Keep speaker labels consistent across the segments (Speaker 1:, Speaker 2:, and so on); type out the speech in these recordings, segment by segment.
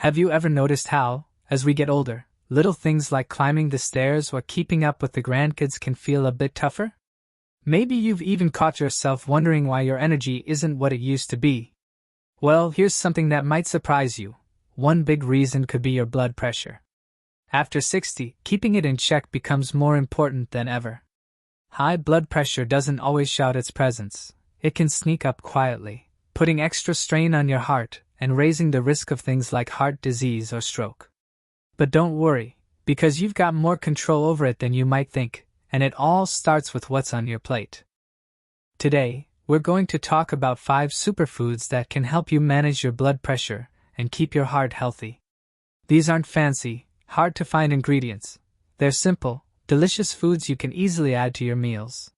Speaker 1: Have you ever noticed how, as we get older, little things like climbing the stairs or keeping up with the grandkids can feel a bit tougher? Maybe you've even caught yourself wondering why your energy isn't what it used to be. Well, here's something that might surprise you. One big reason could be your blood pressure. After 60, keeping it in check becomes more important than ever. High blood pressure doesn't always shout its presence. It can sneak up quietly, putting extra strain on your heart and raising the risk of things like heart disease or stroke. But don't worry, because you've got more control over it than you might think, and it all starts with what's on your plate. Today, we're going to talk about 5 superfoods that can help you manage your blood pressure and keep your heart healthy. These aren't fancy, hard-to-find ingredients. They're simple, delicious foods you can easily add to your meals.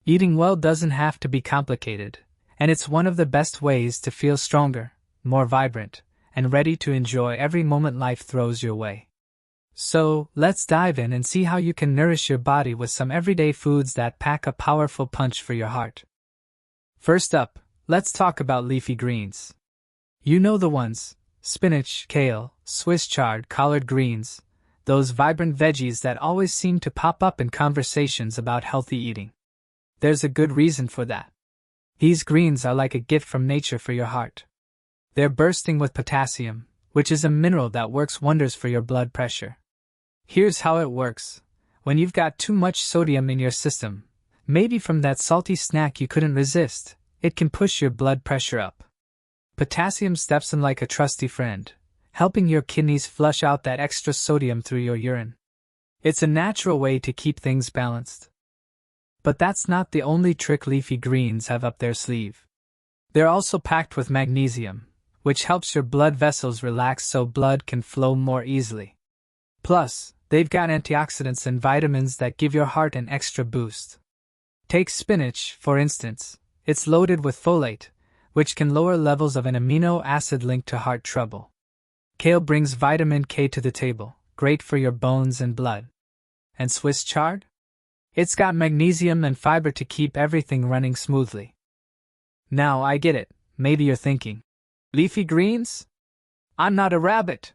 Speaker 1: Eating well doesn't have to be complicated, and it's one of the best ways to feel stronger, more vibrant, and ready to enjoy every moment life throws your way. So, let's dive in and see how you can nourish your body with some everyday foods that pack a powerful punch for your heart. First up, let's talk about leafy greens. You know the ones: spinach, kale, Swiss chard, collard greens, those vibrant veggies that always seem to pop up in conversations about healthy eating. There's a good reason for that. These greens are like a gift from nature for your heart. They're bursting with potassium, which is a mineral that works wonders for your blood pressure. Here's how it works. When you've got too much sodium in your system, maybe from that salty snack you couldn't resist, it can push your blood pressure up. Potassium steps in like a trusty friend, helping your kidneys flush out that extra sodium through your urine. It's a natural way to keep things balanced. But that's not the only trick leafy greens have up their sleeve. They're also packed with magnesium, which helps your blood vessels relax so blood can flow more easily. Plus, they've got antioxidants and vitamins that give your heart an extra boost. Take spinach, for instance. It's loaded with folate, which can lower levels of an amino acid linked to heart trouble. Kale brings vitamin K to the table, great for your bones and blood. And Swiss chard? It's got magnesium and fiber to keep everything running smoothly. Now I get it, maybe you're thinking, leafy greens? I'm not a rabbit.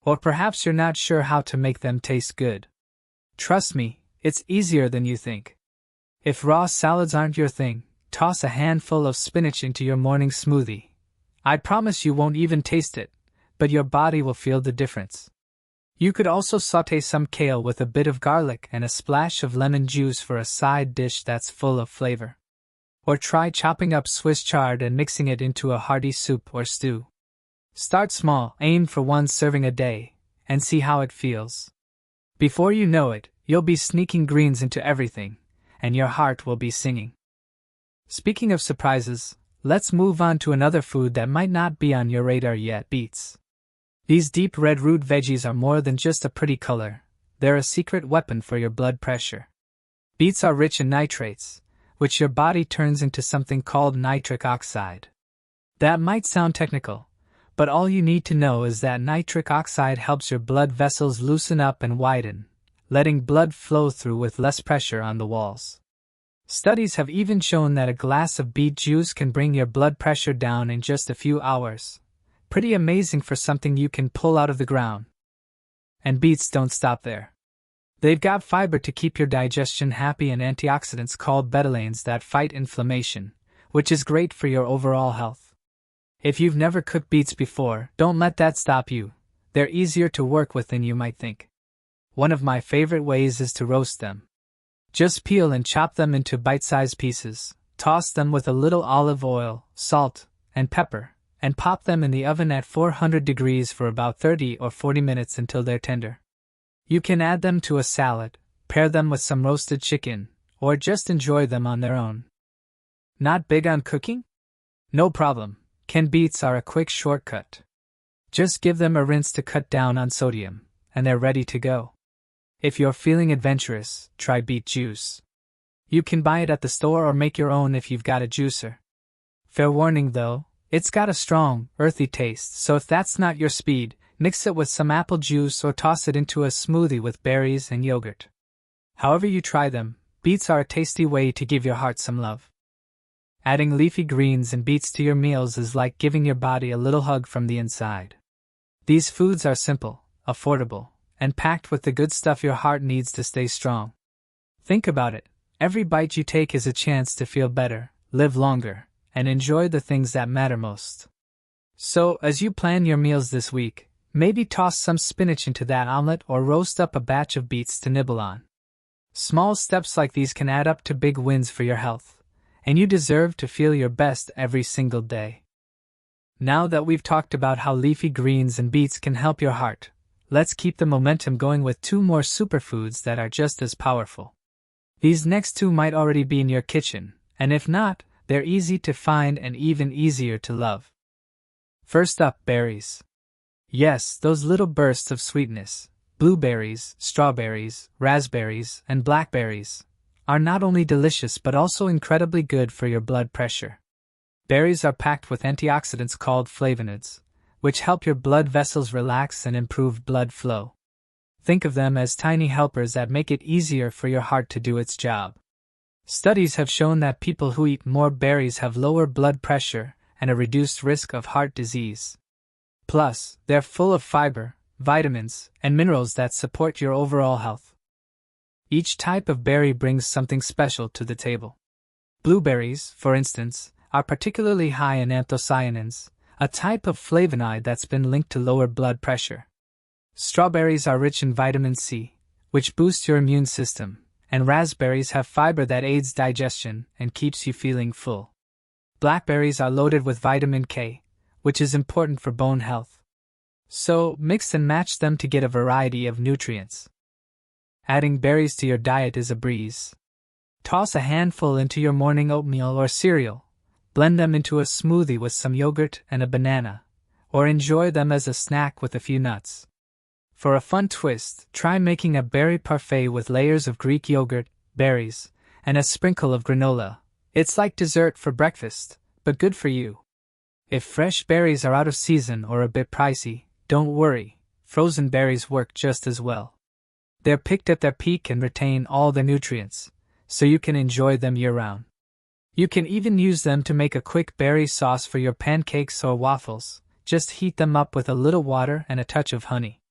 Speaker 1: Or perhaps you're not sure how to make them taste good. Trust me, it's easier than you think. If raw salads aren't your thing, toss a handful of spinach into your morning smoothie. I promise you won't even taste it, but your body will feel the difference. You could also sauté some kale with a bit of garlic and a splash of lemon juice for a side dish that's full of flavor. Or try chopping up Swiss chard and mixing it into a hearty soup or stew. Start small, aim for 1 serving a day, and see how it feels. Before you know it, you'll be sneaking greens into everything, and your heart will be singing. Speaking of surprises, let's move on to another food that might not be on your radar yet: beets. These deep red root veggies are more than just a pretty color. They're a secret weapon for your blood pressure. Beets are rich in nitrates, which your body turns into something called nitric oxide. That might sound technical, but all you need to know is that nitric oxide helps your blood vessels loosen up and widen, letting blood flow through with less pressure on the walls. Studies have even shown that a glass of beet juice can bring your blood pressure down in just a few hours. Pretty amazing for something you can pull out of the ground. And beets don't stop there. They've got fiber to keep your digestion happy and antioxidants called betalains that fight inflammation, which is great for your overall health. If you've never cooked beets before, don't let that stop you. They're easier to work with than you might think. One of my favorite ways is to roast them. Just peel and chop them into bite-sized pieces, toss them with a little olive oil, salt, and pepper, and pop them in the oven at 400 degrees for about 30 or 40 minutes until they're tender. You can add them to a salad, pair them with some roasted chicken, or just enjoy them on their own. Not big on cooking? No problem. Canned beets are a quick shortcut. Just give them a rinse to cut down on sodium, and they're ready to go. If you're feeling adventurous, try beet juice. You can buy it at the store or make your own if you've got a juicer. Fair warning though, it's got a strong, earthy taste, so if that's not your speed, mix it with some apple juice or toss it into a smoothie with berries and yogurt. However you try them, beets are a tasty way to give your heart some love. Adding leafy greens and beets to your meals is like giving your body a little hug from the inside. These foods are simple, affordable, and packed with the good stuff your heart needs to stay strong. Think about it. Every bite you take is a chance to feel better, live longer, and enjoy the things that matter most. So, as you plan your meals this week, maybe toss some spinach into that omelet or roast up a batch of beets to nibble on. Small steps like these can add up to big wins for your health, and you deserve to feel your best every single day. Now that we've talked about how leafy greens and beets can help your heart, let's keep the momentum going with two more superfoods that are just as powerful. These next two might already be in your kitchen, and if not, they're easy to find and even easier to love. First up, berries. Yes, those little bursts of sweetness, blueberries, strawberries, raspberries, and blackberries, are not only delicious but also incredibly good for your blood pressure. Berries are packed with antioxidants called flavonoids, which help your blood vessels relax and improve blood flow. Think of them as tiny helpers that make it easier for your heart to do its job. Studies have shown that people who eat more berries have lower blood pressure and a reduced risk of heart disease. Plus, they're full of fiber, vitamins, and minerals that support your overall health. Each type of berry brings something special to the table. Blueberries, for instance, are particularly high in anthocyanins, a type of flavonoid that's been linked to lower blood pressure. Strawberries are rich in vitamin C, which boosts your immune system, and raspberries have fiber that aids digestion and keeps you feeling full. Blackberries are loaded with vitamin K, which is important for bone health. So, mix and match them to get a variety of nutrients. Adding berries to your diet is a breeze. Toss a handful into your morning oatmeal or cereal, blend them into a smoothie with some yogurt and a banana, or enjoy them as a snack with a few nuts. For a fun twist, try making a berry parfait with layers of Greek yogurt, berries, and a sprinkle of granola. It's like dessert for breakfast, but good for you. If fresh berries are out of season or a bit pricey, don't worry, frozen berries work just as well. They're picked at their peak and retain all the nutrients, so you can enjoy them year-round. You can even use them to make a quick berry sauce for your pancakes or waffles. Just heat them up with a little water and a touch of honey.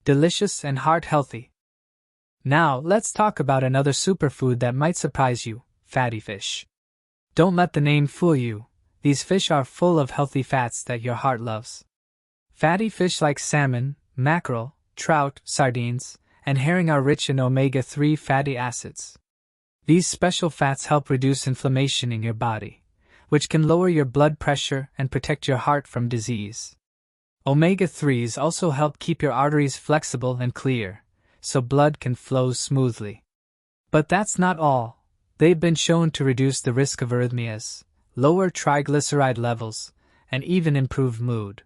Speaker 1: Delicious and heart-healthy. Now, let's talk about another superfood that might surprise you, fatty fish. Don't let the name fool you. These fish are full of healthy fats that your heart loves. Fatty fish like salmon, mackerel, trout, sardines, and herring are rich in omega-3 fatty acids. These special fats help reduce inflammation in your body, which can lower your blood pressure and protect your heart from disease. Omega-3s also help keep your arteries flexible and clear, so blood can flow smoothly. But that's not all. They've been shown to reduce the risk of arrhythmias, lower triglyceride levels, and even improve mood.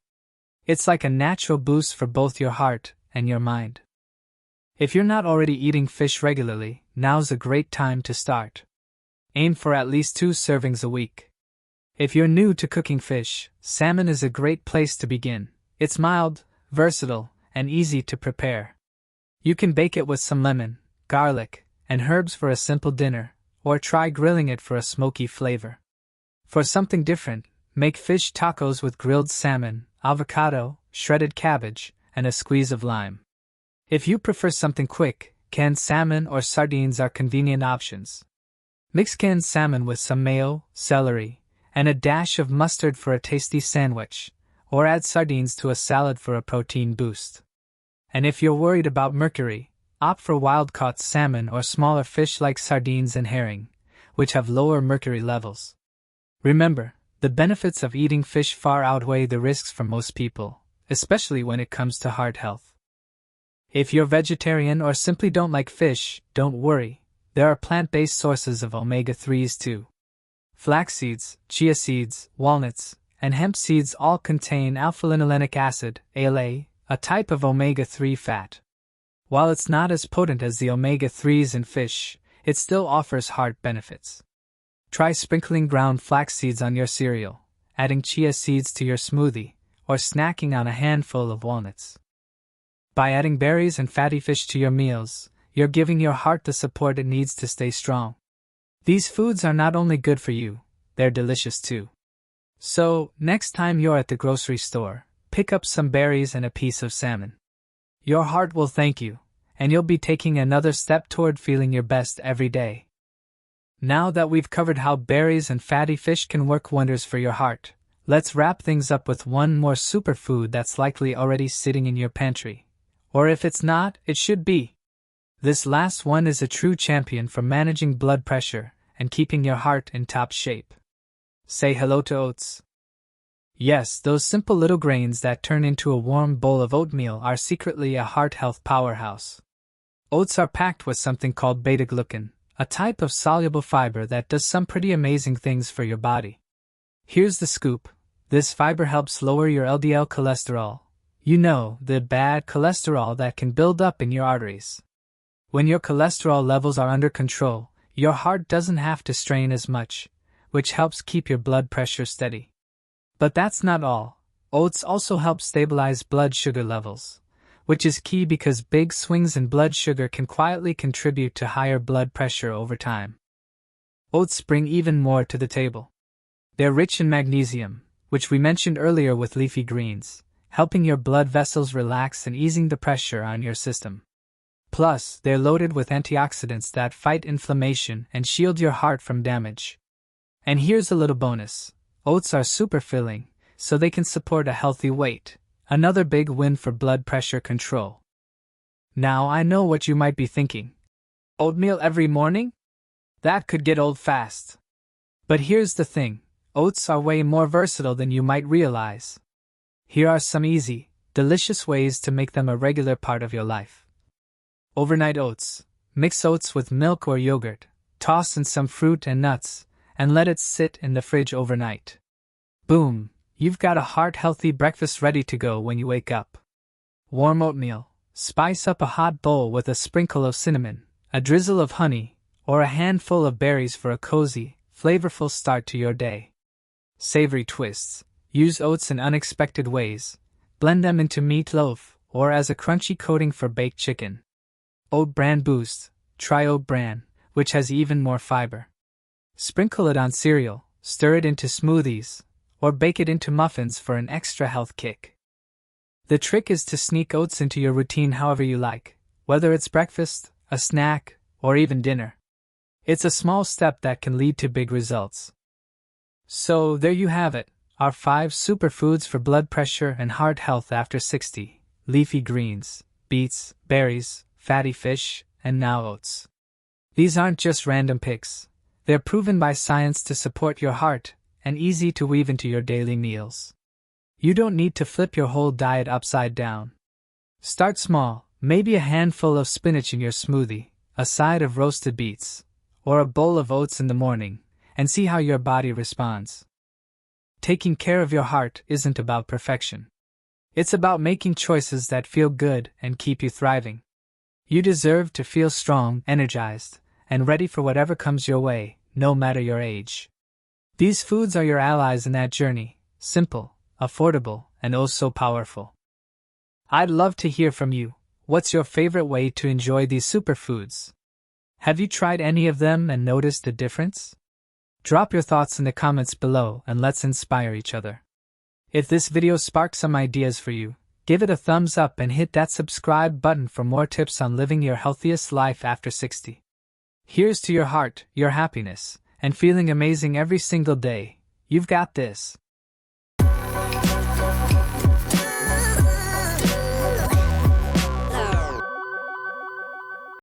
Speaker 1: It's like a natural boost for both your heart and your mind. If you're not already eating fish regularly, now's a great time to start. Aim for at least 2 servings a week. If you're new to cooking fish, salmon is a great place to begin. It's mild, versatile, and easy to prepare. You can bake it with some lemon, garlic, and herbs for a simple dinner, or try grilling it for a smoky flavor. For something different, make fish tacos with grilled salmon, avocado, shredded cabbage, and a squeeze of lime. If you prefer something quick, canned salmon or sardines are convenient options. Mix canned salmon with some mayo, celery, and a dash of mustard for a tasty sandwich, or add sardines to a salad for a protein boost. And if you're worried about mercury, opt for wild-caught salmon or smaller fish like sardines and herring, which have lower mercury levels. Remember, the benefits of eating fish far outweigh the risks for most people, especially when it comes to heart health. If you're vegetarian or simply don't like fish, don't worry, there are plant-based sources of omega-3s too. Flax seeds, chia seeds, walnuts, and hemp seeds all contain alpha-linolenic acid, ALA, a type of omega-3 fat. While it's not as potent as the omega-3s in fish, it still offers heart benefits. Try sprinkling ground flax seeds on your cereal, adding chia seeds to your smoothie, or snacking on a handful of walnuts. By adding berries and fatty fish to your meals, you're giving your heart the support it needs to stay strong. These foods are not only good for you, they're delicious too. So, next time you're at the grocery store, pick up some berries and a piece of salmon. Your heart will thank you, and you'll be taking another step toward feeling your best every day. Now that we've covered how berries and fatty fish can work wonders for your heart, let's wrap things up with one more superfood that's likely already sitting in your pantry. Or if it's not, it should be. This last one is a true champion for managing blood pressure and keeping your heart in top shape. Say hello to oats. Yes, those simple little grains that turn into a warm bowl of oatmeal are secretly a heart health powerhouse. Oats are packed with something called beta-glucan, a type of soluble fiber that does some pretty amazing things for your body. Here's the scoop. This fiber helps lower your LDL cholesterol. You know, the bad cholesterol that can build up in your arteries. When your cholesterol levels are under control, your heart doesn't have to strain as much, which helps keep your blood pressure steady. But that's not all. Oats also help stabilize blood sugar levels, which is key because big swings in blood sugar can quietly contribute to higher blood pressure over time. Oats bring even more to the table. They're rich in magnesium, which we mentioned earlier with leafy greens, helping your blood vessels relax and easing the pressure on your system. Plus, they're loaded with antioxidants that fight inflammation and shield your heart from damage. And here's a little bonus. Oats are super filling, so they can support a healthy weight, another big win for blood pressure control. Now I know what you might be thinking. Oatmeal every morning? That could get old fast. But here's the thing, oats are way more versatile than you might realize. Here are some easy, delicious ways to make them a regular part of your life. Overnight oats. Mix oats with milk or yogurt, toss in some fruit and nuts, and let it sit in the fridge overnight. Boom, you've got a heart-healthy breakfast ready to go when you wake up. Warm oatmeal. Spice up a hot bowl with a sprinkle of cinnamon, a drizzle of honey, or a handful of berries for a cozy, flavorful start to your day. Savory twists. Use oats in unexpected ways. Blend them into meatloaf, or as a crunchy coating for baked chicken. Oat bran boost. Try oat bran, which has even more fiber. Sprinkle it on cereal, stir it into smoothies, or bake it into muffins for an extra health kick. The trick is to sneak oats into your routine however you like, whether it's breakfast, a snack, or even dinner. It's a small step that can lead to big results. So there you have it, our 5 superfoods for blood pressure and heart health after 60, leafy greens, beets, berries, fatty fish, and now oats. These aren't just random picks. They're proven by science to support your heart and easy to weave into your daily meals. You don't need to flip your whole diet upside down. Start small, maybe a handful of spinach in your smoothie, a side of roasted beets, or a bowl of oats in the morning, and see how your body responds. Taking care of your heart isn't about perfection. It's about making choices that feel good and keep you thriving. You deserve to feel strong, energized, and ready for whatever comes your way, no matter your age. These foods are your allies in that journey, simple, affordable, and oh so powerful. I'd love to hear from you. What's your favorite way to enjoy these superfoods? Have you tried any of them and noticed a difference? Drop your thoughts in the comments below and let's inspire each other. If this video sparked some ideas for you, give it a thumbs up and hit that subscribe button for more tips on living your healthiest life after 60. Here's to your heart, your happiness, and feeling amazing every single day. You've got this.